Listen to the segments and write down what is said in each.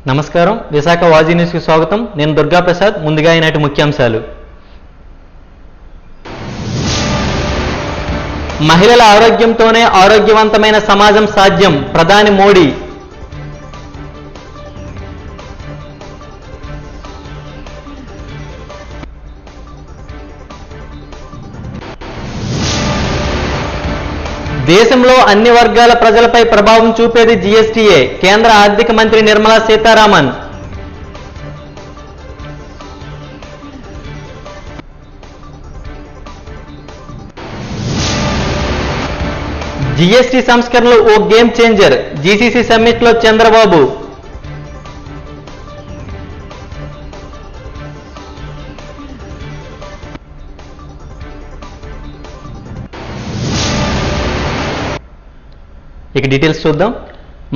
నమస్కారం విశాఖ వాజీ న్యూస్ కి స్వాగతం నేను దుర్గా ప్రసాద్ ముందుగా ఈనాటి ముఖ్యాంశాలు మహిళల ఆరోగ్యంతోనే ఆరోగ్యవంతమైన సమాజం సాధ్యం ప్రధాని మోడీ దేశంలో అన్ని వర్గాల ప్రజలపై ప్రభావం చూపేది జీఎస్టీఏ కేంద్ర ఆర్థిక మంత్రి నిర్మలా సీతారామన్ జీఎస్టీ సంస్కరణలు ఓ గేమ్ చేంజర్ జీసీసీ సమ్మిట్ లో చంద్రబాబు ఇక డీటెయిల్స్ చూద్దాం.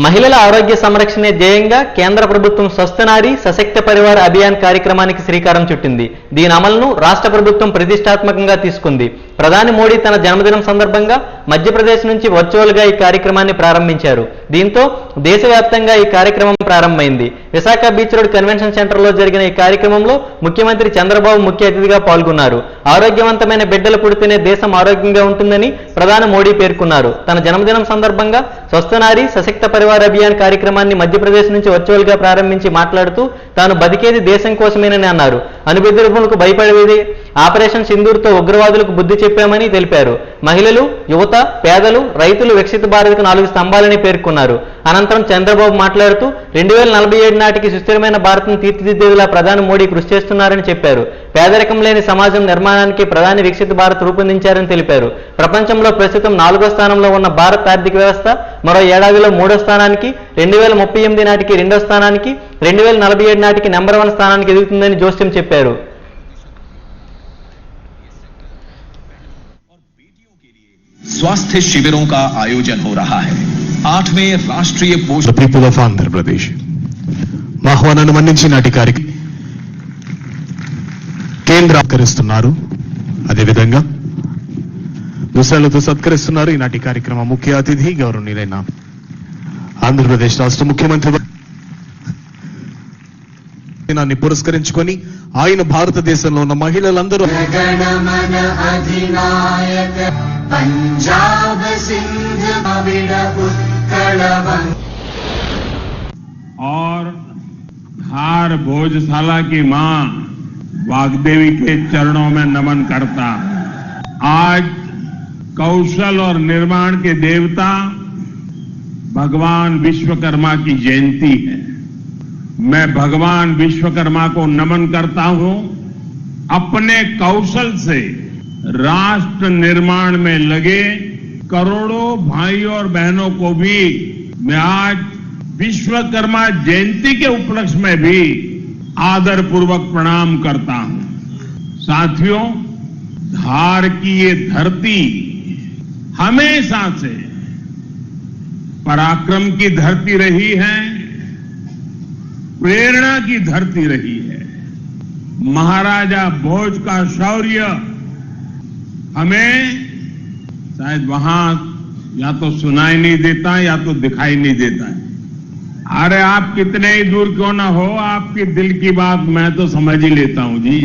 మహిళల ఆరోగ్య సంరక్షణే ధ్యేయంగా కేంద్ర ప్రభుత్వం స్వస్థ నారి సశక్త పరివార్ అభియాన్ కార్యక్రమానికి శ్రీకారం చుట్టింది. దీని అమలును రాష్ట్ర ప్రభుత్వం ప్రతిష్టాత్మకంగా తీసుకుంది. ప్రధాని మోడీ తన జన్మదినం సందర్భంగా మధ్యప్రదేశ్ నుంచి వర్చువల్ గా ఈ కార్యక్రమాన్ని ప్రారంభించారు. దీంతో దేశవ్యాప్తంగా ఈ కార్యక్రమం ప్రారంభమైంది. Visakha beach road convention centre లో జరిగిన ఈ కార్యక్రమంలో ముఖ్యమంత్రి చంద్రబాబు ముఖ్య అతిథిగా పాల్గొన్నారు. ఆరోగ్యవంతమైన బిడ్డలు పుడితేనే దేశం ఆరోగ్యంగా ఉంటుందని ప్రధాని మోడీ పేర్కొన్నారు. తన జన్మదినం సందర్భంగా స్వస్థ నారి సశక్త పరివార్ అభియాన్ కార్యక్రమాన్ని మధ్యప్రదేశ్ నుంచి వర్చువల్ గా ప్రారంభించి మాట్లాడుతూ తాను బతికేది దేశం కోసమేనని అన్నారు. అణుబెదిరింపులకు భయపడేది ఆపరేషన్ సింధూర్ తో ఉగ్రవాదులకు బుద్ధి చెప్పామని తెలిపారు. మహిళలు, యువత, పేదలు, రైతులు వికసిత భారత్కు 4 స్తంభాలని పేర్కొన్నారు. అనంతరం చంద్రబాబు మాట్లాడుతూ 2047 నాటికి సుస్థిరమైన భారత్ను తీర్చిదిద్దేలా ప్రధాని మోడీ కృషి చేస్తున్నారని చెప్పారు. పేదరికం లేని సమాజం నిర్మాణానికి ప్రధాని వికసిత భారత్ రూపొందించారని తెలిపారు. ప్రపంచంలో ప్రస్తుతం 4వ స్థానంలో ఉన్న భారత్ ఆర్థిక వ్యవస్థ మరో ఏడాదిలో 3వ స్థానానికి, 2038 నాటికి 2వ స్థానానికి, 2047 నాటికి నెంబర్ 1 స్థానానికి ఎదుగుతుందని జోస్యం చెప్పారు. स्वास्थ्य शिविरों का आयोजन हो रहा है. 8वें राष्ट्रीय पोषण पीपल ऑफ आंध्र प्रदेश ఆహ్వానాన్ని మన్నించి నాటి కార్యక్రమం కేంద్రీకరిస్తున్నారు. అదేవిధంగా దుశాలతో సత్కరిస్తున్నారు. ఈనాటి కార్యక్రమ ముఖ్య అతిథి గౌరవనీయులైన ఆంధ్రప్రదేశ్ రాష్ట్ర ముఖ్యమంత్రి దినాన్ని పురస్కరించుకొని ఆయన భారతదేశంలో ఉన్న మహిళలందరూ और धार भोजशाला की मां वाग्देवी के चरणों में नमन करता. आज कौशल और निर्माण के देवता भगवान विश्वकर्मा की जयंती है. मैं भगवान विश्वकर्मा को नमन करता हूं. अपने कौशल से राष्ट्र निर्माण में लगे करोड़ों भाई और बहनों को भी मैं आज विश्वकर्मा जयंती के उपलक्ष्य में भी आदर पूर्वक प्रणाम करता हूं. साथियों, धार की ये धरती हमेशा से पराक्रम की धरती रही है, प्रेरणा की धरती रही है. महाराजा भोज का शौर्य हमें शायद वहां या तो सुनाई नहीं देता या तो दिखाई नहीं देता है. अरे आप कितने ही दूर क्यों ना हो, आपकी दिल की बात मैं तो समझ ही लेता हूं जी.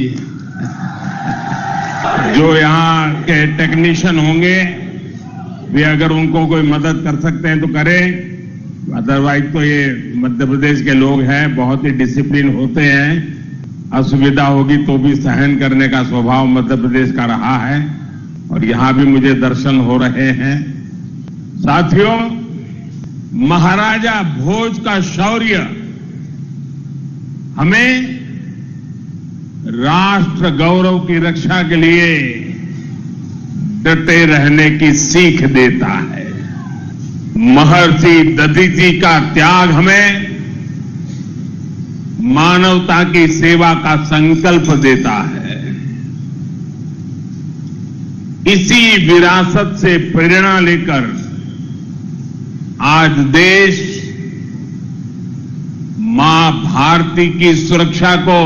जो यहाँ के टेक्नीशियन होंगे वे अगर उनको कोई मदद कर सकते हैं तो करें. अदरवाइज तो ये मध्य प्रदेश के लोग हैं, बहुत ही डिसिप्लिन होते हैं. असुविधा होगी तो भी सहन करने का स्वभाव मध्य प्रदेश का रहा है और यहां भी मुझे दर्शन हो रहे हैं. साथियों, महाराजा भोज का शौर्य हमें राष्ट्र गौरव की रक्षा के लिए डटे रहने की सीख देता है. महर्षि दधीची का त्याग हमें मानवता की सेवा का संकल्प देता है. इसी विरासत से प्रेरणा लेकर आज देश मां भारती की सुरक्षा को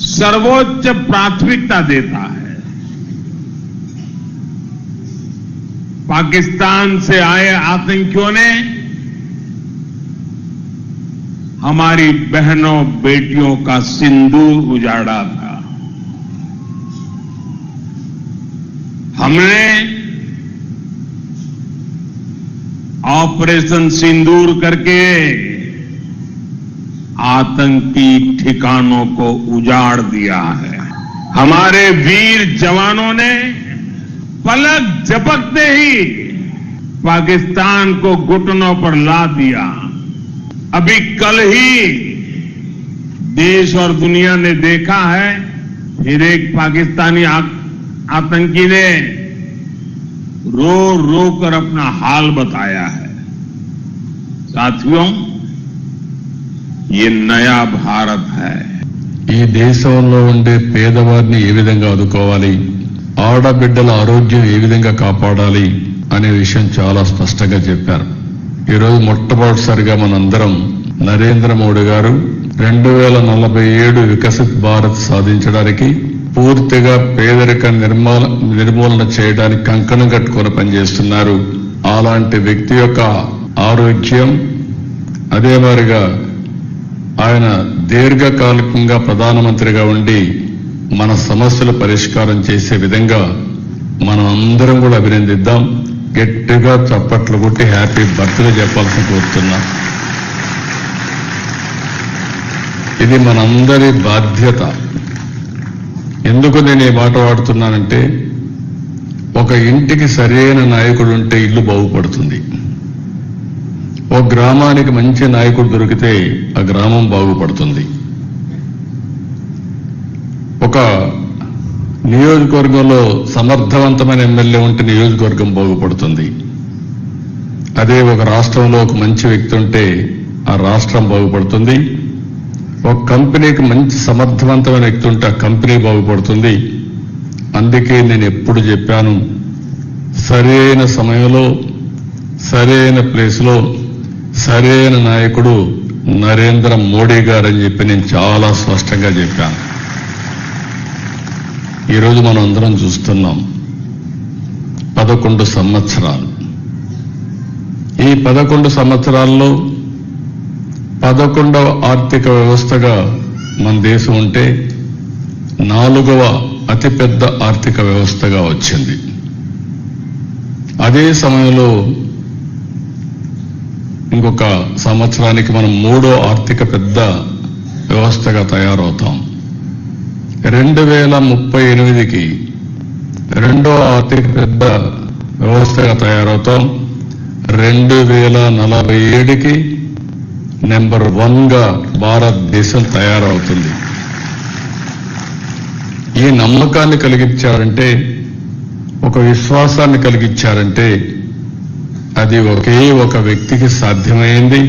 सर्वोच्च प्राथमिकता देता है. पाकिस्तान से आए आतंकियों ने हमारी बहनों बेटियों का सिंदूर उजाड़ा था। हमने ऑपरेशन सिंदूर करके आतंकी ठिकानों को उजाड़ दिया है। हमारे वीर जवानों ने पलक झपकते ही पाकिस्तान को घुटनों पर ला दिया। अभी कल ही देश और दुनिया ने देखा है, फिर एक पाकिस्तानी आतंकी ने रो रो कर अपना हाल बताया है। साथियों, ये नया भारत है। ఈ దేశంలో ఉండే పేదవారిని ఏ విధంగా ఆదుకోవాలి, ఆడబిడ్డల ఆరోగ్యం ఏ విధంగా కాపాడాలి అనే విషయం చాలా స్పష్టంగా చెప్పారు. ఈరోజు మొట్టమొదటిసారిగా మనందరం నరేంద్ర మోడీ గారు 2047 వికసిత్ భారత్ సాధించడానికి పూర్తిగా పేదరిక నిర్మూలన చేయడానికి కంకణం కట్టుకొని పనిచేస్తున్నారు. అలాంటి వ్యక్తి యొక్క ఆరోగ్యం, అదే మాదిరిగా ఆయన దీర్ఘకాలికంగా ప్రధానమంత్రిగా ఉండి మన సమస్యల పరిష్కారం చేసే విధంగా మనం అందరం కూడా అభినందిద్దాం. గట్టిగా చప్పట్లు కొట్టి హ్యాపీ బర్త్డే చెప్పాల్సి కోరుతున్నా. ఇది మనందరి బాధ్యత. ఎందుకు నేను ఈ మాట వాడుతున్నానంటే, ఒక ఇంటికి సరైన నాయకుడు ఉంటే ఇల్లు బాగుపడుతుంది. ఒక గ్రామానికి మంచి నాయకుడు దొరికితే ఆ గ్రామం బాగుపడుతుంది. ఒక నియోజకవర్గంలో సమర్థవంతమైన ఎమ్మెల్యే ఉంటే నియోజకవర్గం బాగుపడుతుంది. అదే ఒక రాష్ట్రంలో ఒక మంచి వ్యక్తి ఉంటే ఆ రాష్ట్రం బాగుపడుతుంది. ఒక కంపెనీకి మంచి సమర్థవంతమైన వ్యక్తి ఉంటే ఆ కంపెనీ బాగుపడుతుంది. అందుకే నేను ఎప్పుడు చెప్పాను, సరైన సమయంలో సరైన ప్లేస్లో సరైన నాయకుడు నరేంద్ర మోడీ గారు అని చెప్పి నేను చాలా స్పష్టంగా చెప్పాను. ఈరోజు మనం అందరం చూస్తున్నాం 11 సంవత్సరాలు. ఈ 11 సంవత్సరాల్లో 11వ ఆర్థిక వ్యవస్థగా మన దేశం ఉంటే 4వ అతిపెద్ద ఆర్థిక వ్యవస్థగా వచ్చింది. అదే సమయంలో ఇంకొక సంవత్సరానికి మనం 3వ ఆర్థిక పెద్ద వ్యవస్థగా తయారవుతాం. 2038కి 2వ ఆర్థిక పెద్ద వ్యవస్థగా తయారవుతాం. 2047కి నెంబర్ 1గా భారతదేశం తయారవుతుంది. ఈ నమ్మకాన్ని కలిగించారంటే, ఒక విశ్వాసాన్ని కలిగించారంటే అది ఒకే ఒక వ్యక్తికి సాధ్యమైంది.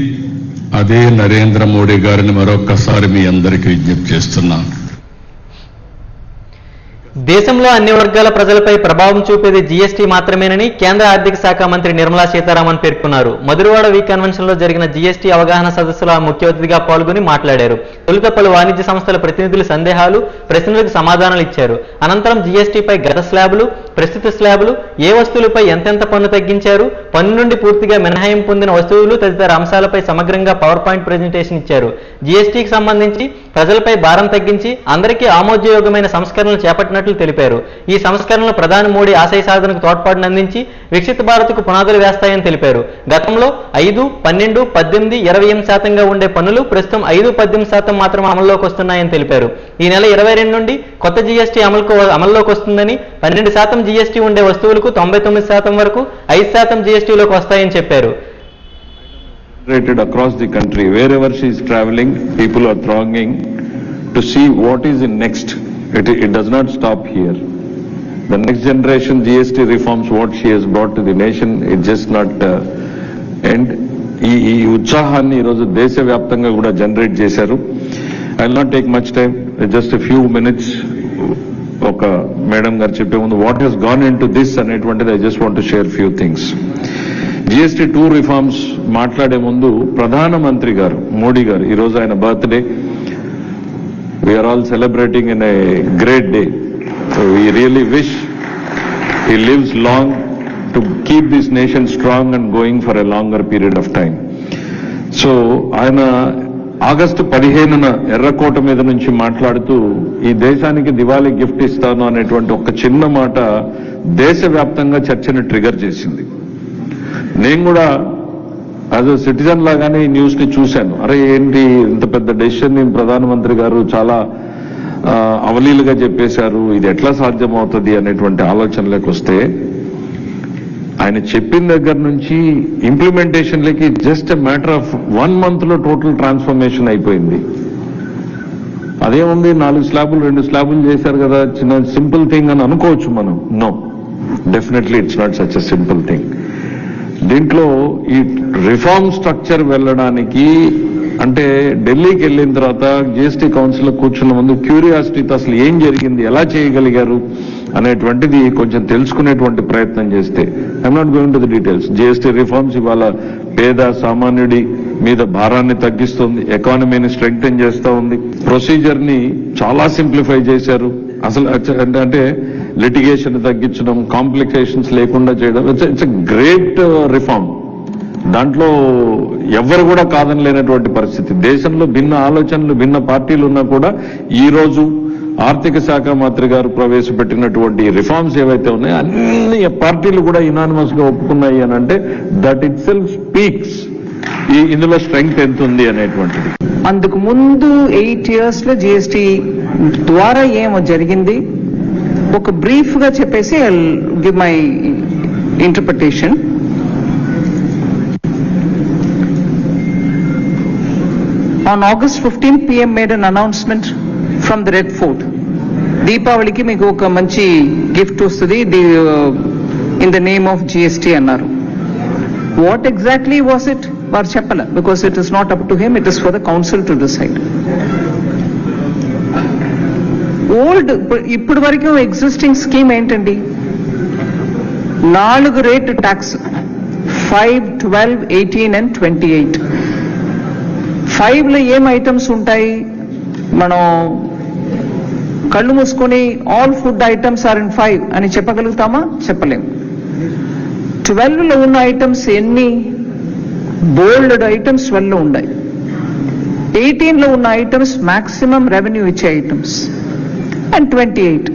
అదే నరేంద్ర మోడీ గారిని మరొక్కసారి మీ అందరికీ విజ్ఞప్తి చేస్తున్నాను. దేశంలో అన్ని వర్గాల ప్రజలపై ప్రభావం చూపేది జీఎస్టీ మాత్రమేనని కేంద్ర ఆర్థిక శాఖ మంత్రి నిర్మలా సీతారామన్ పేర్కొన్నారు. మధురవాడ వి కన్వెన్షన్ లో జరిగిన జీఎస్టీ అవగాహన సదస్సులో ముఖ్య అతిథిగా పాల్గొని మాట్లాడారు. తొలుత పలు వాణిజ్య సంస్థల ప్రతినిధులు సందేహాలు, ప్రశ్నలకు సమాధానాలు ఇచ్చారు. అనంతరం జీఎస్టీపై గత స్లాబులు, ప్రస్తుత స్లాబులు, ఏ వస్తువులపై ఎంతెంత పన్ను తగ్గించారు, పన్ను నుండి పూర్తిగా మినహాయింపు పొందిన వస్తువులు తదితర అంశాలపై సమగ్రంగా పవర్ పాయింట్ ప్రెజెంటేషన్ ఇచ్చారు. జీఎస్టీకి సంబంధించి ప్రజలపై భారం తగ్గించి అందరికీ ఆమోదయోగ్యమైన సంస్కరణలు చేపట్టినట్లు తెలిపారు. ఈ సంస్కరణలు ప్రధాని మోడీ ఆశయ సాధనకు తోడ్పాటును అందించి వికసిత భారత్కు పునాదులు వేస్తాయని తెలిపారు. గతంలో 5, 12, 18, 28% ఉండే పన్నులు ప్రస్తుతం 5, 18% మాత్రమే అమల్లోకి వస్తున్నాయని తెలిపారు. ఈ నెల 22 నుండి కొత్త జీఎస్టీ అమల్లోకి వస్తుందని, 12% జీఎస్టీ ఉండే వస్తువులకు 99% వరకు 5% జీఎస్టీలోకి వస్తాయని చెప్పారు. Across the country, wherever she is traveling, people are thronging to see what is in next. It does not stop here. The next generation GST reforms, what she has brought to the nation, it just not end. ఈ ఉత్సాహాన్ని ఈరోజు దేశవ్యాప్తంగా కూడా generate చేశారు. I will not take much time, just a few minutes. ఒక madam గారు చెప్పే ముందు what he's gone in to this అనేటువంటిది I just want to share few things. GST 2 reforms మాట్లాడే ముందు ప్రధానమంత్రి గారు మోడీ గారు ఈరోజు ఆయన birthday. We're all celebrating in a great day. We really wish he lives long to keep this nation strong and going for a longer period of time. So ఆయన August 15న ఎర్రకోట మీద నుంచి మాట్లాడుతూ ఈ దేశానికి దివాళీ గిఫ్ట్ ఇస్తాను అనేటువంటి ఒక చిన్న మాట దేశవ్యాప్తంగా చర్చను ట్రిగర్ చేసింది. నేను కూడా యాజ్ అ సిటిజన్ లాగానే ఈ న్యూస్ ని చూశాను. అరే ఏంటి ఇంత పెద్ద డెసిషన్ ని ప్రధానమంత్రి గారు చాలా అవలీలుగా చెప్పేశారు, ఇది ఎట్లా సాధ్యమవుతుంది అనేటువంటి ఆలోచనలోకి వస్తే ఆయన చెప్పిన దగ్గర నుంచి ఇంప్లిమెంటేషన్లకి just a matter of 1 month లో టోటల్ ట్రాన్స్ఫర్మేషన్ అయిపోయింది. అదేముంది 4 స్లాబులు 2 స్లాబులు చేశారు కదా, చిన్న సింపుల్ థింగ్ అని అనుకోవచ్చు మనం. No, definitely it's not such a simple thing. దీంట్లో ఈ రిఫార్మ్ స్ట్రక్చర్ వెళ్ళడానికి అంటే ఢిల్లీకి వెళ్ళిన తర్వాత జిఎస్టీ కౌన్సిల్ కూర్చున్న ముందు క్యూరియాసిటీతో అసలు ఏం జరిగింది, ఎలా చేయగలిగారు అనేటువంటిది కొంచెం తెలుసుకునేటువంటి ప్రయత్నం చేస్తే, I'm not going to the details. GST reforms ఇవాళ పేద సామాన్యుడి మీద భారాన్ని తగ్గిస్తుంది, ఎకానమీని స్ట్రెంగ్థెన్ చేస్తూ ఉంది, ప్రొసీజర్ ని చాలా సింప్లిఫై చేశారు. అసలు అంటే లిటిగేషన్ తగ్గించడం, కాంప్లికేషన్స్ లేకుండా చేయడం, ఇట్స్ ఎ గ్రేట్ రిఫార్మ్. దాంట్లో ఎవ్వరు కూడా కాదనలేనటువంటి పరిస్థితి. దేశంలో భిన్న ఆలోచనలు, భిన్న పార్టీలు ఉన్నా కూడా ఈ రోజు ఆర్థిక శాఖ మంత్రి గారు ప్రవేశపెట్టినటువంటి రిఫార్మ్స్ ఏవైతే ఉన్నాయో అన్ని పార్టీలు కూడా యునానిమస్ గా ఒప్పుకున్నాయి అని అంటే దట్ ఇట్ సెల్ఫ్ స్పీక్స్ ఇందులో స్ట్రెంగ్త్ ఎంత ఉంది అనేటువంటిది. అందుకు ముందు 8 years లో జిఎస్టీ ద్వారా ఏమో జరిగింది ఒక బ్రీఫ్ గా చెప్పేసి I give my interpretation. On August 15 PM made an announcement from the Red Fort. దీపావళికి మీకు ఒక మంచి గిఫ్ట్ వస్తుంది in the name of GST అన్నారు. వాట్ ఎగ్జాక్ట్లీ వాస్ ఇట్ వారు చెప్పాల, because it is not up to him, it is for the council to decide. Old ఇప్పుడు వరకు ఎగ్జిస్టింగ్ స్కీమ్ ఏంటండి, 4 రేట్ ట్యాక్స్ 5, 12, 18 and 28. 5లో ఏం ఐటమ్స్ ఉంటాయి, మనం కళ్ళు మూసుకొని all food items are in 5 అని చెప్పగలుగుతామా? చెప్పలేము. 12లో ఉన్న ఐటమ్స్ ఎన్ని? బోల్డ్ ఐటమ్స్ 12లో ఉన్నాయి. 18లో ఉన్న ఐటమ్స్ మాక్సిమం రెవెన్యూ ఇచ్చే ఐటమ్స్. అండ్ 28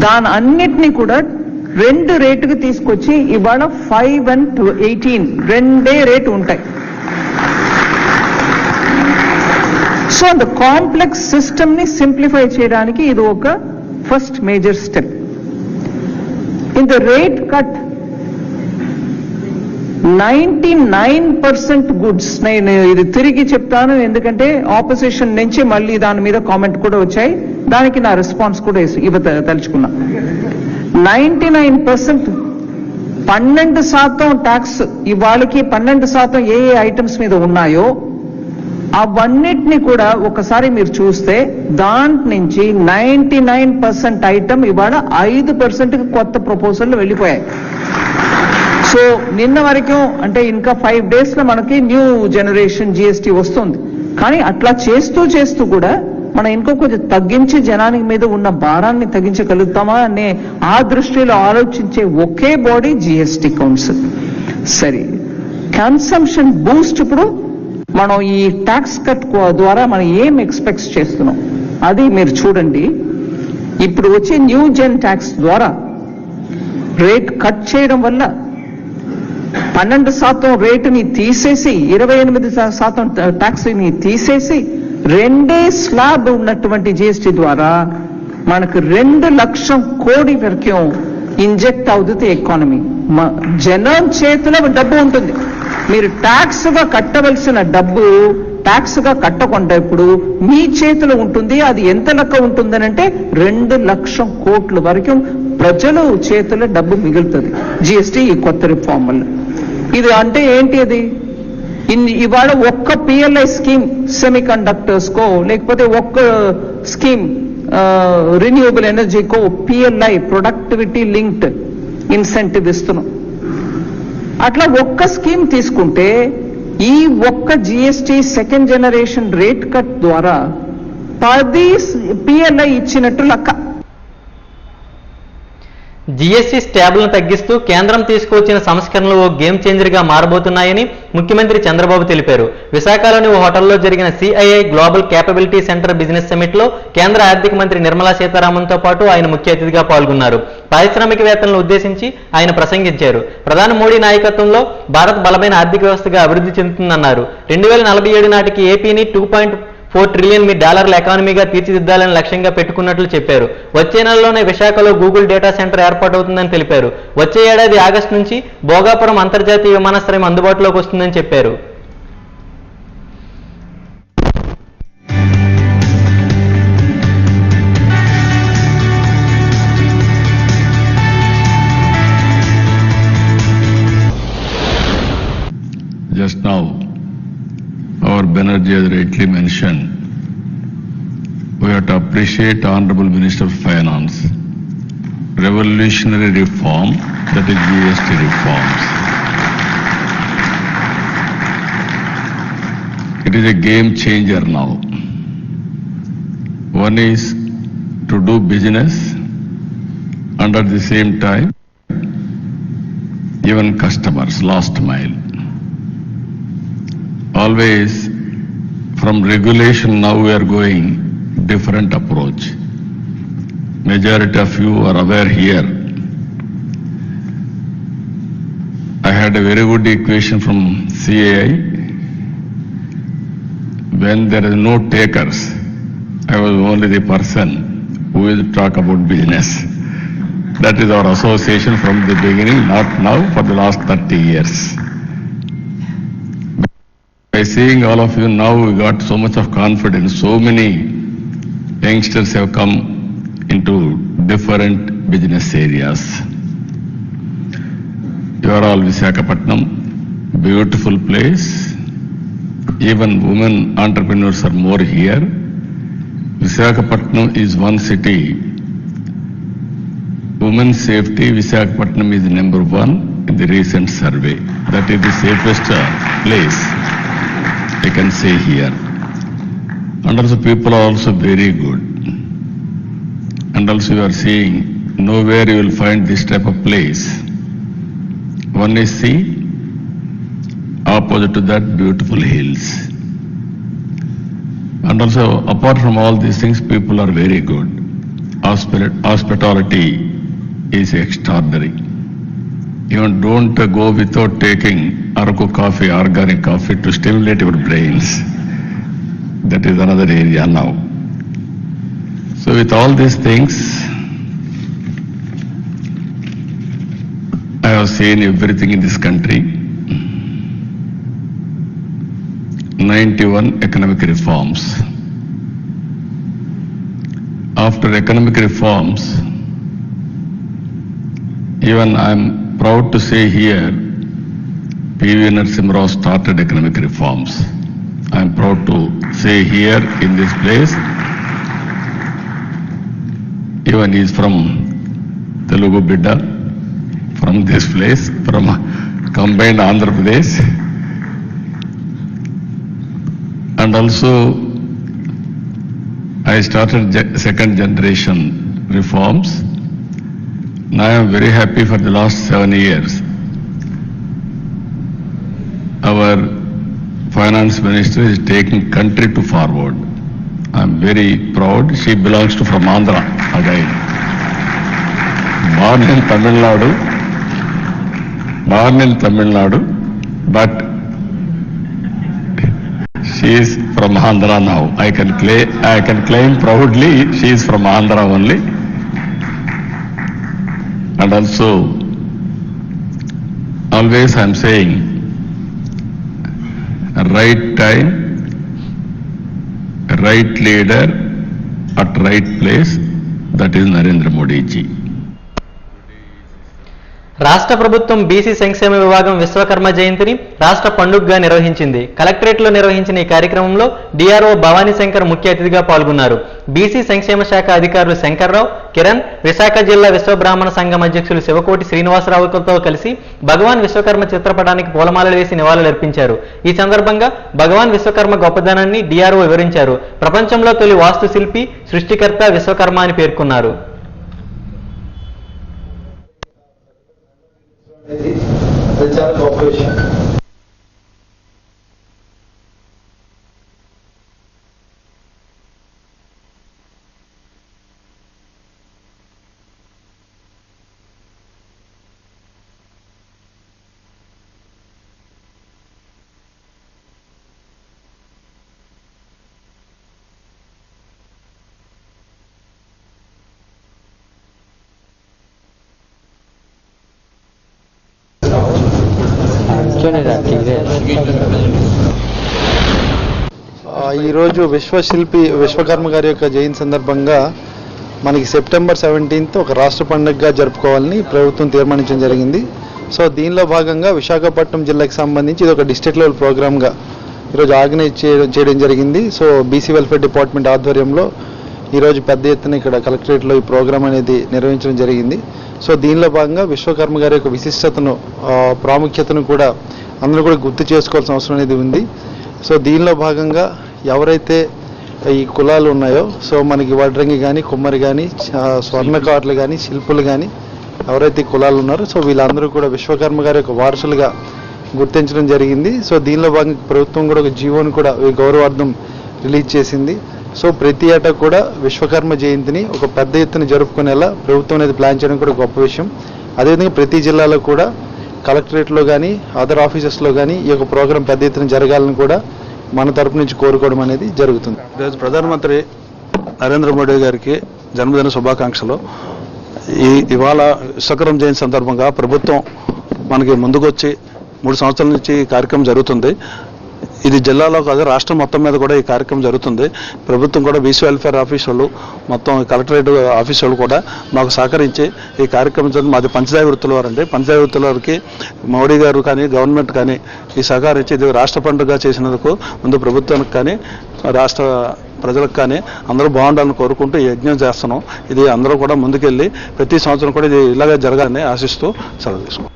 దాని అన్నిటినీ కూడా 2 రేటుకి తీసుకొచ్చి ఇవాళ 5 and 18 2 రేటు ఉంటాయి. సో ద కాంప్లెక్స్ సిస్టమ్ ని సింప్లిఫై చేయడానికి ఇది ఒక first major step. In the rate cut 99% goods, నేను ఇది తిరిగి చెప్తాను ఎందుకంటే ఆపోజిషన్ నుంచి మళ్ళీ దాని మీద కామెంట్ కూడా వచ్చాయి, దానికి నా రెస్పాన్స్ కూడా తలుచుకున్నా. 99% 12% ట్యాక్స్ ఇవాళకి 12% ఏ ఐటమ్స్ మీద ఉన్నాయో అవన్నిటిని కూడా ఒకసారి మీరు చూస్తే దాంట్ నుంచి 99% ఐటమ్ ఇవాళ 5% కొత్త ప్రపోజల్ వెళ్ళిపోయాయి. సో నిన్న వరకు అంటే ఇంకా 5 days లో మనకి న్యూ జనరేషన్ జిఎస్టీ వస్తుంది. కానీ అట్లా చేస్తూ కూడా మనం ఇంకో కొంచెం తగ్గించి జనానికి మీద ఉన్న భారాన్ని తగ్గించగలుగుతామా అనే ఆ దృష్టిలో ఆలోచించే ఒకే బాడీ జిఎస్టీ కౌన్సిల్. సరే, కన్సంప్షన్ బూస్ట్ ఇప్పుడు మనం ఈ ట్యాక్స్ కట్ ద్వారా మనం ఏం ఎక్స్పెక్ట్ చేస్తున్నాం అది మీరు చూడండి. ఇప్పుడు వచ్చే న్యూ జెన్ ట్యాక్స్ ద్వారా రేట్ కట్ చేయడం వల్ల 12% రేటుని తీసేసి 28% ట్యాక్స్ ని తీసేసి 2 స్లాబ్ ఉన్నటువంటి జిఎస్టీ ద్వారా మనకు 2 లక్షల కోటి వరకు ఇంజెక్ట్ అవుతుంది ఎకానమీ. జనం చేతిలో డబ్బు ఉంటుంది. మీరు ట్యాక్స్ గా కట్టవలసిన డబ్బు ట్యాక్స్ గా కట్టకుండా ఇప్పుడు మీ చేతిలో ఉంటుంది. అది ఎంత లెక్క ఉంటుందనంటే 2 లక్షల కోట్ల వరకు ప్రజలు చేతిలో డబ్బు మిగులుతుంది జిఎస్టీ ఈ కొత్త రిఫార్మ్ వల్ల. ఇది అంటే ఏంటి, అది ఇవాళ ఒక్క పిఎల్ఐ స్కీమ్ సెమీ కండక్టర్స్ కో లేకపోతే ఒక్క స్కీమ్ రిన్యూవబుల్ ఎనర్జీకో పిఎల్ఐ ప్రొడక్టివిటీ లింక్డ్ ఇన్సెంటివ్ ఇస్తున్నాం. అట్లా ఒక్క స్కీమ్ తీసుకుంటే ఈ ఒక్క GST second generation rate cut ద్వారా 10 పిఎల్ఐ ఇచ్చినట్టు లెక్క. జీఎస్టీ స్లాబ్లను తగ్గిస్తూ కేంద్రం తీసుకువచ్చిన సంస్కరణలు ఓ గేమ్ చేంజర్గా మారబోతున్నాయని ముఖ్యమంత్రి చంద్రబాబు తెలిపారు. విశాఖలోని ఓ హోటల్లో జరిగిన CII global capability centre business సమిట్లో కేంద్ర ఆర్థిక మంత్రి నిర్మలా సీతారామన్తో పాటు ఆయన ముఖ్య అతిథిగా పాల్గొన్నారు. పారిశ్రామికవేత్తలను ఉద్దేశించి ఆయన ప్రసంగించారు. ప్రధాని మోడీ నాయకత్వంలో భారత్ బలమైన ఆర్థిక వ్యవస్థగా అభివృద్ధి చెందుతుందన్నారు. 2047 నాటికి ఏపీని $2.4 ట్రిలియన్ ఎకానమీగా తీర్చిదిద్దాలని లక్ష్యంగా పెట్టుకున్నట్లు చెప్పారు. వచ్చే నెలలోనే విశాఖలో గూగుల్ డేటా సెంటర్ ఏర్పాటవుతుందని తెలిపారు. వచ్చే ఏడాది ఆగస్టు నుంచి భోగాపురం అంతర్జాతీయ విమానాశ్రయం అందుబాటులోకి వస్తుందని చెప్పారు. Just now, our Banerjee has rightly mentioned, we have to appreciate Honorable Minister of Finance, revolutionary reform, that is GST reforms. It is a game changer now. One is to do business and at the same time, even customers, last mile. Always from regulation now we are going different approach. Majority of you are aware here. I had a very good equation from CAI. When there is no takers, I was only the person who will talk about business. That is our association from the beginning, not now, for the last 30 years. By seeing all of you now, we got so much of confidence. So many youngsters have come into different business areas. You are all Visakhapatnam, beautiful place. Even women entrepreneurs are more here. Visakhapatnam is one city. Women's safety, Visakhapatnam is number 1 in the recent survey. That is the safest place. I can say here. And also people are also very good. And also you are seeing nowhere you will find this type of place. One is sea, opposite to that beautiful hills. And also apart from all these things, people are very good. Hospitality is extraordinary. Even don't go without taking Araku coffee, organic coffee to stimulate your brains. That is another area now. So with all these things, I have seen everything in this country. 91 economic reforms. After economic reforms, even I am proud to say here, P.V. Narasimha Rao started economic reforms. I am proud to say here in this place, even he is from Telugu Bidda, from this place, from combined Andhra Pradesh. And also, I started second generation reforms. Now I am very happy for the last 7 years. Our finance minister is taking country to forward. I am very proud. She belongs to from Andhra again. Born in Tamil Nadu, but she is from Andhra now. I can claim proudly she is from Andhra only. And also, always I am saying, right time, right leader at right place, that is Narendra Modi ji. రాష్ట్ర ప్రభుత్వం BC సంక్షేమ విభాగం విశ్వకర్మ జయంతిని రాష్ట్ర పండుగగా నిర్వహించింది. కలెక్టరేట్లో నిర్వహించిన ఈ కార్యక్రమంలో డిఆర్ఓ భవానీ శంకర్ ముఖ్య అతిథిగా పాల్గొన్నారు. బీసీ సంక్షేమ శాఖ అధికారులు శంకర్రావు, కిరణ్, విశాఖ జిల్లా విశ్వబ్రాహ్మణ సంఘం అధ్యక్షులు శివకోటి శ్రీనివాసరావుతో కలిసి భగవాన్ విశ్వకర్మ చిత్రపటానికి పూలమాలలు వేసి నివాళులర్పించారు. ఈ సందర్భంగా భగవాన్ విశ్వకర్మ గొప్పదనాన్ని డిఆర్ఓ వివరించారు. ప్రపంచంలో తొలి వాస్తు శిల్పి, సృష్టికర్త విశ్వకర్మ అని పేర్కొన్నారు. గొప్ప విషయం. ఈరోజు విశ్వకర్మ గారి యొక్క జయంతి సందర్భంగా మనకి సెప్టెంబర్ 17th ఒక రాష్ట్ర పండుగగా జరుపుకోవాలని ప్రభుత్వం తీర్మానించడం జరిగింది. సో దీనిలో భాగంగా విశాఖపట్నం జిల్లాకి సంబంధించి ఇది ఒక డిస్ట్రిక్ట్ లెవెల్ ప్రోగ్రామ్గా ఈరోజు ఆర్గనైజ్ చేయడం జరిగింది. సో బీసీ వెల్ఫేర్ డిపార్ట్మెంట్ ఆధ్వర్యంలో ఈరోజు పెద్ద ఎత్తున ఇక్కడ కలెక్టరేట్లో ఈ ప్రోగ్రామ్ అనేది నిర్వహించడం జరిగింది. సో దీనిలో భాగంగా విశ్వకర్మ గారి యొక్క విశిష్టతను ప్రాముఖ్యతను కూడా అందరూ కూడా గుర్తు చేసుకోవాల్సిన అవసరం అనేది ఉంది. సో దీనిలో భాగంగా ఎవరైతే ఈ కులాలు ఉన్నాయో, సో మనకి వడ్రంగి కానీ, కుమ్మరి కానీ, స్వర్ణకారులు కానీ, శిల్పులు కానీ ఎవరైతే ఈ కులాలు ఉన్నారో సో వీళ్ళందరూ కూడా విశ్వకర్మ గారి యొక్క వారసులుగా గుర్తించడం జరిగింది. సో దీనిలో భాగంగా ప్రభుత్వం కూడా ఒక జీవోని కూడా గౌరవార్థం రిలీజ్ చేసింది. సో ప్రతి ఏటా కూడా విశ్వకర్మ జయంతిని ఒక పెద్ద ఎత్తున జరుపుకునేలా ప్రభుత్వం అనేది ప్లాన్ చేయడం కూడా గొప్ప విషయం. అదేవిధంగా ప్రతి జిల్లాలో కూడా కలెక్టరేట్లో కానీ అదర్ ఆఫీసెస్లో కానీ ఈ యొక్క ప్రోగ్రాం పెద్ద ఎత్తున జరగాలని కూడా మన తరపు నుంచి కోరుకోవడం అనేది జరుగుతుంది. ఈరోజు ప్రధానమంత్రి నరేంద్ర మోడీ గారికి జన్మదిన శుభాకాంక్షలు. ఇవాళ విశ్వకర్మ జయంతి సందర్భంగా ప్రభుత్వం మనకి ముందుకొచ్చి 3 సంవత్సరాల నుంచి ఈ కార్యక్రమం జరుగుతుంది. ఇది జిల్లాలో కాదు రాష్ట్రం మొత్తం మీద కూడా ఈ కార్యక్రమం జరుగుతుంది. ప్రభుత్వం కూడా బీసీ వెల్ఫేర్ ఆఫీస్ వాళ్ళు మొత్తం కలెక్టరేట్ ఆఫీస్ వాళ్ళు కూడా మాకు సహకరించి ఈ కార్యక్రమం మాది పంచదాయ వృత్తుల వారండి. పంచదాయ వృత్తుల వారికి మోడీ గారు కానీ గవర్నమెంట్ కానీ ఈ సహకరించి ఇది రాష్ట్ర పండుగ చేసినందుకు ముందు ప్రభుత్వానికి కానీ రాష్ట్ర ప్రజలకు కానీ అందరూ బాగుండాలని కోరుకుంటూ ఈ యజ్ఞం చేస్తున్నాం. ఇది అందరూ కూడా ముందుకెళ్ళి ప్రతి సంవత్సరం కూడా ఇది ఇలాగే జరగాలని ఆశిస్తూ సెలవు తీసుకుంటాం.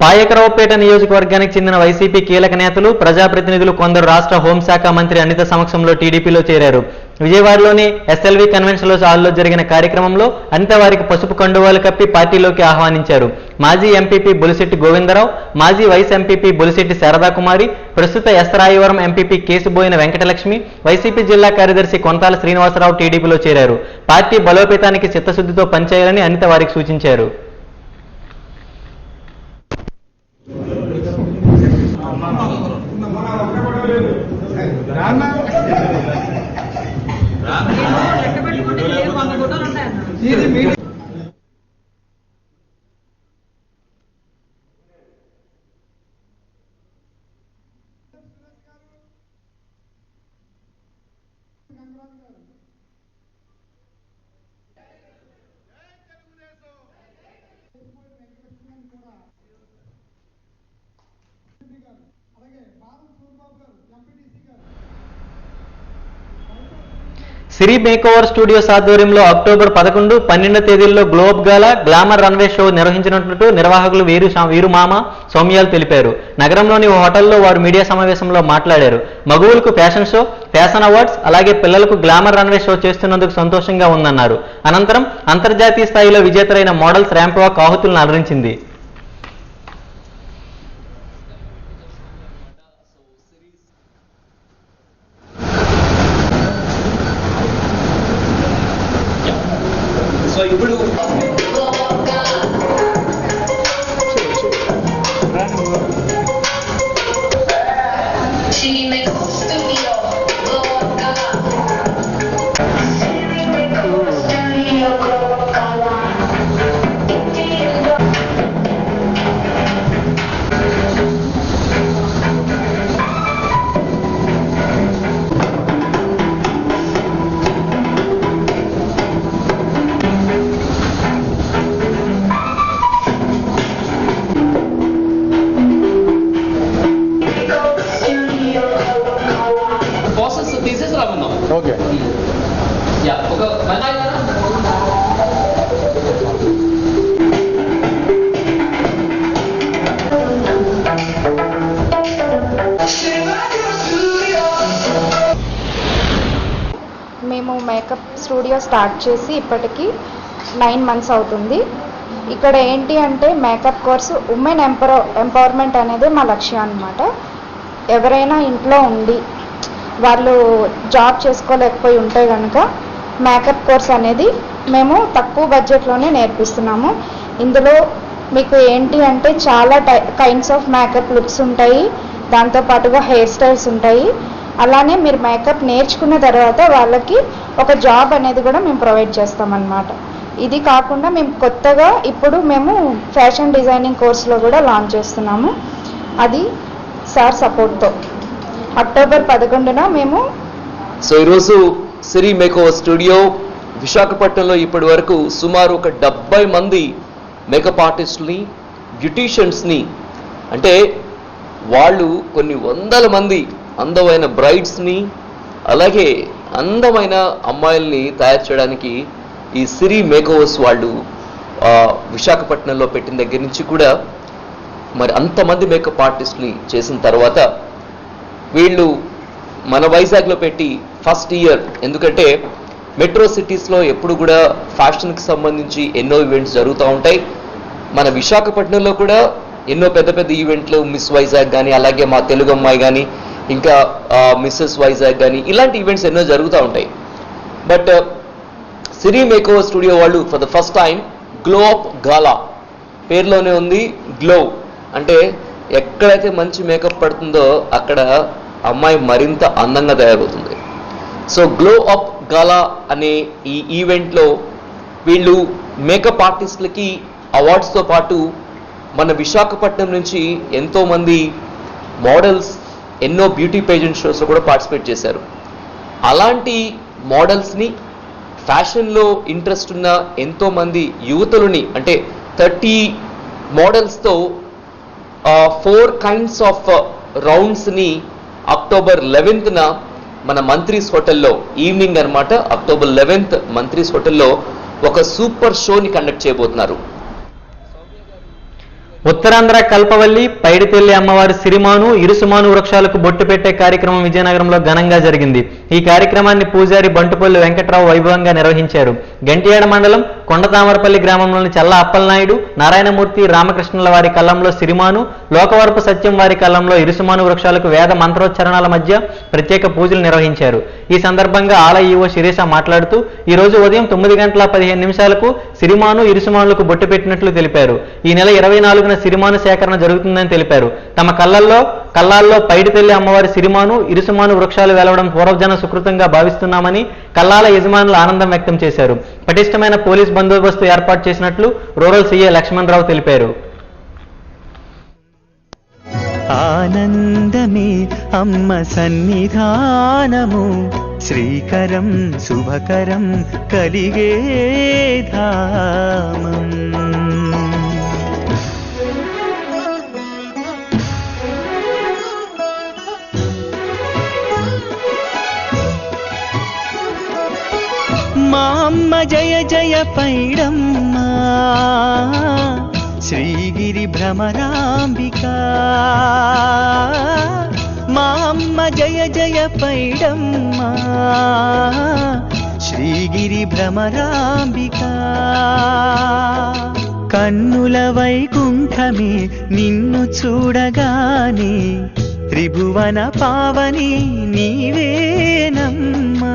పాయకరావుపేట నియోజకవర్గానికి చెందిన వైసీపీ కీలక నేతలు, ప్రజాప్రతినిధులు కొందరు రాష్ట్ర హోంశాఖ మంత్రి అనిత సమక్షంలో టీడీపీలో చేరారు. విజయవాడలోని ఎస్ఎల్వి కన్వెన్షన్ హాల్లో జరిగిన కార్యక్రమంలో అనిత వారికి పసుపు కండువాలు కప్పి పార్టీలోకి ఆహ్వానించారు. మాజీ ఎంపీపీ బొలిశెట్టి గోవిందరావు, మాజీ వైస్ ఎంపీపీ బొలిశెట్టి శారదాకుమారి, ప్రస్తుత ఎస్తరాయవరం ఎంపీపీ కేసుబోయిన వెంకటలక్ష్మి, వైసీపీ జిల్లా కార్యదర్శి కొంతాల శ్రీనివాసరావు టీడీపీలో చేరారు. పార్టీ బలోపేతానికి చిత్తశుద్ధితో పనిచేయాలని అనిత వారికి సూచించారు. సిరి మేకోవర్ స్టూడియోస్ ఆధ్వర్యంలో అక్టోబర్ 11, 12 తేదీల్లో గ్లోబ్ గాలా, గ్లామర్ రన్వే షో నిర్వహించినట్లు నిర్వాహకులు వీరు మామ సౌమ్యాలు తెలిపారు. నగరంలోని ఓ హోటల్లో వారు మీడియా సమావేశంలో మాట్లాడారు. మగువులకు ఫ్యాషన్ షో, ఫ్యాషన్ అవార్డ్స్, అలాగే పిల్లలకు గ్లామర్ రన్వే షో చేస్తున్నందుకు సంతోషంగా ఉందన్నారు. అనంతరం అంతర్జాతీయ స్థాయిలో విజేతలైన మోడల్స్ ర్యాంప్ వాక్ ఆహుతులను అలరించింది. మేము మేకప్ స్టూడియో స్టార్ట్ చేసి ఇప్పటికి 9 months అవుతుంది. ఇక్కడ ఏంటి అంటే మేకప్ కోర్సు ఉమెన్ ఎంపవర్మెంట్ అనేది మా లక్ష్యం అన్నమాట. ఎవరైనా ఇంట్లో ఉండి వాళ్ళు జాబ్ చేసుకోలేకపోయి ఉంటే కనుక మేకప్ కోర్స్ అనేది మేము తక్కువ బడ్జెట్లోనే నేర్పిస్తున్నాము. ఇందులో మీకు ఏంటి అంటే చాలా కైండ్స్ ఆఫ్ మేకప్ లుక్స్ ఉంటాయి, దాంతోపాటుగా హెయిర్ స్టైల్స్ ఉంటాయి. అలానే మీరు మేకప్ నేర్చుకున్న తర్వాత వాళ్ళకి ఒక జాబ్ అనేది కూడా మేము ప్రొవైడ్ చేస్తామన్నమాట. ఇది కాకుండా మేము కొత్తగా ఇప్పుడు మేము ఫ్యాషన్ డిజైనింగ్ కోర్సులో కూడా లాంచ్ చేస్తున్నాము. అది సార్ సపోర్ట్తో అక్టోబర్ 11న మేము. సో ఈరోజు సిరి మేకోవర్ స్టూడియో విశాఖపట్నంలో ఇప్పటి వరకు సుమారు ఒక 70 మంది మేకప్ ఆర్టిస్టుల్ని, బ్యూటీషియన్స్ని, అంటే వాళ్ళు కొన్ని వందల మంది అందమైన బ్రైడ్స్ని అలాగే అందమైన అమ్మాయిల్ని తయారు చేయడానికి ఈ సిరి మేకోవర్స్ వాళ్ళు విశాఖపట్నంలో పెట్టిన దగ్గర నుంచి కూడా మరి అంతమంది మేకప్ ఆర్టిస్ట్ని చేసిన తర్వాత వీళ్ళు మన వైజాగ్లో పెట్టి ఫస్ట్ ఇయర్, ఎందుకంటే మెట్రో సిటీస్లో ఎప్పుడు కూడా ఫ్యాషన్కి సంబంధించి ఎన్నో ఈవెంట్స్ జరుగుతూ ఉంటాయి. మన విశాఖపట్నంలో కూడా ఎన్నో పెద్ద పెద్ద ఈవెంట్లు, మిస్ వైజాగ్ కానీ, అలాగే మా తెలుగు అమ్మాయి కానీ, ఇంకా మిస్సెస్ వైజాగ్ కానీ, ఇలాంటి ఈవెంట్స్ ఎన్నో జరుగుతూ ఉంటాయి. బట్ సిరి మేకోవర్ స్టూడియో వాళ్ళు for the first time glow up gala, పేరులోనే ఉంది గ్లో, అంటే ఎక్కడైతే మంచి మేకప్ పడుతుందో అక్కడ అమ్మాయి మరింత అందంగా తయారవుతుంది. సో గ్లో అప్ గాలా అనే ఈ ఈవెంట్లో వీళ్ళు మేకప్ ఆర్టిస్టులకి అవార్డ్స్తో పాటు మన విశాఖపట్నం నుంచి ఎంతోమంది మోడల్స్ ఎన్నో బ్యూటీ పేజెంట్ షోస్లో కూడా పార్టిసిపేట్ చేశారు. అలాంటి మోడల్స్ని, ఫ్యాషన్లో ఇంట్రెస్ట్ ఉన్న ఎంతోమంది యువతులని, అంటే 30 మోడల్స్తో 4 kinds ఆఫ్ రౌండ్స్ని అక్టోబర్ 11న మన మంత్రీస్ హోటల్లో ఈవినింగ్ అనమాట, అక్టోబర్ 11th మంత్రీస్ హోటల్లో ఒక సూపర్ షోని కండక్ట్ చేయబోతున్నారు. ఉత్తరాంధ్ర కల్పవల్లి పైడితెల్లి అమ్మవారి సిరిమాను, ఇరుసుమాను వృక్షాలకు బొట్టు పెట్టే కార్యక్రమం విజయనగరంలో ఘనంగా జరిగింది. ఈ కార్యక్రమాన్ని పూజారి బంటుపల్లి వెంకట్రావు వైభవంగా నిర్వహించారు. గంటియాడ మండలం కొండతామరపల్లి గ్రామంలోని చల్ల అప్పలనాయుడు, నారాయణమూర్తి, రామకృష్ణుల వారి కల్లంలో సిరిమాను, లోకవరపు సత్యం వారి కల్లంలో ఇరుసుమాను వృక్షాలకు వేద మంత్రోచ్చరణాల మధ్య ప్రత్యేక పూజలు నిర్వహించారు. ఈ సందర్భంగా ఆలయ ఈవో శిరీష మాట్లాడుతూ ఈ రోజు ఉదయం 9:15 సిరిమాను, ఇరుసుమానులకు బొట్టు పెట్టినట్లు తెలిపారు. ఈ నెల 24న సిరిమాను సేకరణ జరుగుతుందని తెలిపారు. తమ కల్లాల్లో పైడితెల్లి అమ్మవారి సిరిమాను, ఇరుసుమాను వృక్షాలు వెలవడం పూర్వజన సుకృతంగా భావిస్తున్నామని కల్లాల యజమానులు ఆనందం వ్యక్తం చేశారు. పటిష్టమైన పోలీస్ బందోబస్తు ఏర్పాటు చేసినట్లు రూరల్ సీఏ లక్ష్మణరావు తెలిపారు. ఆనందమే అమ్మ సన్నిధానము, శ్రీకరం శుభకరం కలిగే ధామం. మా అమ్మ జయ జయ పైడమ్మ, శ్రీగిరి భ్రమరాంబిక. మా అమ్మ జయ జయ పైడమ్మ, శ్రీగిరి భ్రమరాంబిక. కన్నుల వైకుంఠమే నిన్ను చూడగానే, త్రిభువన పావని నీవేనమ్మా.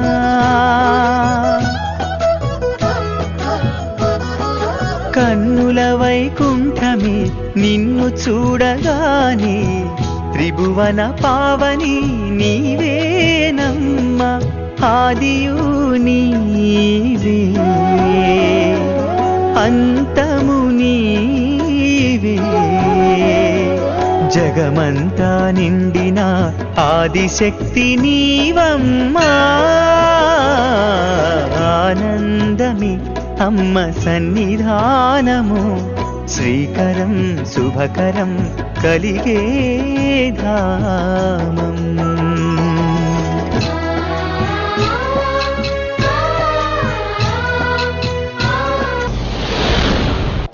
కన్నుల వైకుంఠమే నిన్ను చూడగానే, త్రిభువన పావని నీవేనమ్మా. ఆదియు నీవే, అంతము నీవే, జగమంతా నిండిన ఆదిశక్తి నీవమ్మా. ఆనందమి అమ్మ సన్నిధానము, శ్రీకరం శుభకరం కలిగే ధామం.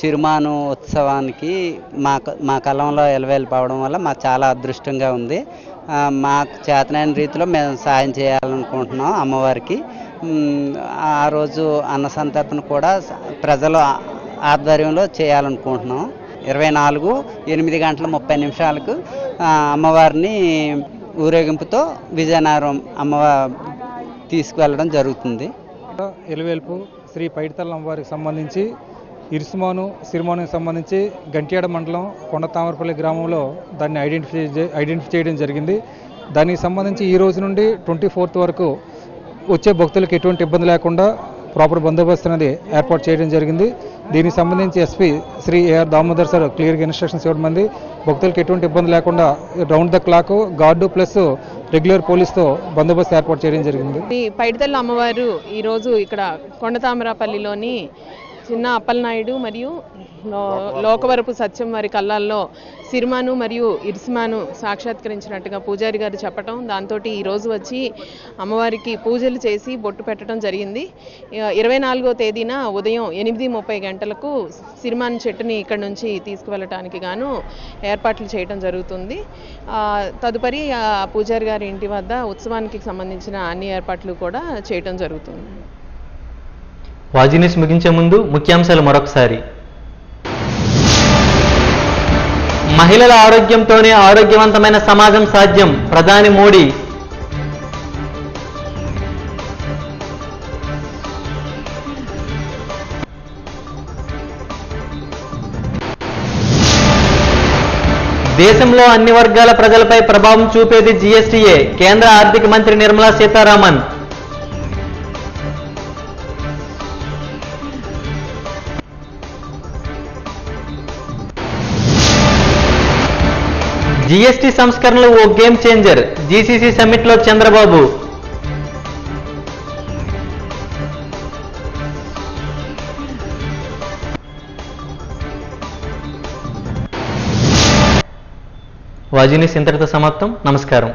చిరుమాను ఉత్సవానికి మా కలంలో ఎలవేలిపోవడం వల్ల మాకు చాలా అదృష్టంగా ఉంది. మాకు చేతనైన రీతిలో మేము సాయం చేయాలనుకుంటున్నాం అమ్మవారికి. ఆ రోజు అన్న సంతర్పణ కూడా ప్రజలు ఆధ్వర్యంలో చేయాలనుకుంటున్నాం. 24:08 అమ్మవారిని ఊరేగింపుతో విజయనగరం అమ్మవారి తీసుకువెళ్ళడం జరుగుతుంది. ఎలువేల్పు శ్రీ పైడితల్లి అమ్మవారికి సంబంధించి సిరిమానుకి సంబంధించి గంట్యాడ మండలం కొండ తామరపల్లి గ్రామంలో దాన్ని ఐడెంటిఫై చేయడం జరిగింది. దానికి సంబంధించి ఈ రోజు నుండి 24th వరకు వచ్చే భక్తులకు ఎటువంటి ఇబ్బంది లేకుండా ప్రాపర్ బందోబస్తు అనేది ఏర్పాటు చేయడం జరిగింది. దీనికి సంబంధించి SP Shri AR Damodar sir క్లియర్గా ఇన్స్ట్రక్షన్స్ ఇవ్వడం మంది భక్తులకు ఎటువంటి ఇబ్బంది లేకుండా round the clock guard plus regular పోలీస్తో బందోబస్తు ఏర్పాటు చేయడం జరిగింది. పైడితల్లి అమ్మవారు ఈరోజు ఇక్కడ కొండతామరపల్లిలోని చిన్న అప్పలనాయుడు మరియు లోకవరపు సత్యం వారి కళ్ళాల్లో సిరిమాను మరియు ఇర్సిమాను సాక్షాత్కరించినట్టుగా పూజారి గారు చెప్పటం, దాంతో ఈరోజు వచ్చి అమ్మవారికి పూజలు చేసి బొట్టు పెట్టడం జరిగింది. 24వ తేదీన ఉదయం 8:30 గంటలకు సిరిమాను చెట్టుని ఇక్కడ నుంచి తీసుకువెళ్ళటానికి గాను ఏర్పాట్లు చేయడం జరుగుతుంది. తదుపరి పూజారి గారి ఇంటి వద్ద ఉత్సవానికి సంబంధించిన అన్ని ఏర్పాట్లు కూడా చేయడం జరుగుతుంది. వాజీ న్యూస్ ముగించే ముందు ముఖ్యాంశాలు మరొకసారి. మహిళల ఆరోగ్యంతోనే ఆరోగ్యవంతమైన సమాజం సాధ్యం, ప్రధాని మోడీ. దేశంలో అన్ని వర్గాల ప్రజలపై ప్రభావం చూపేది జీఎస్టీయే, కేంద్ర ఆర్థిక మంత్రి నిర్మలా సీతారామన్. జీఎస్టీ సంస్కరణలు ఓ గేమ్ చేంజర్, జీసీసీ సమ్మిట్లో చంద్రబాబు. వాజీ న్యూస్ ఇంతటితో సమాప్తం. నమస్కారం.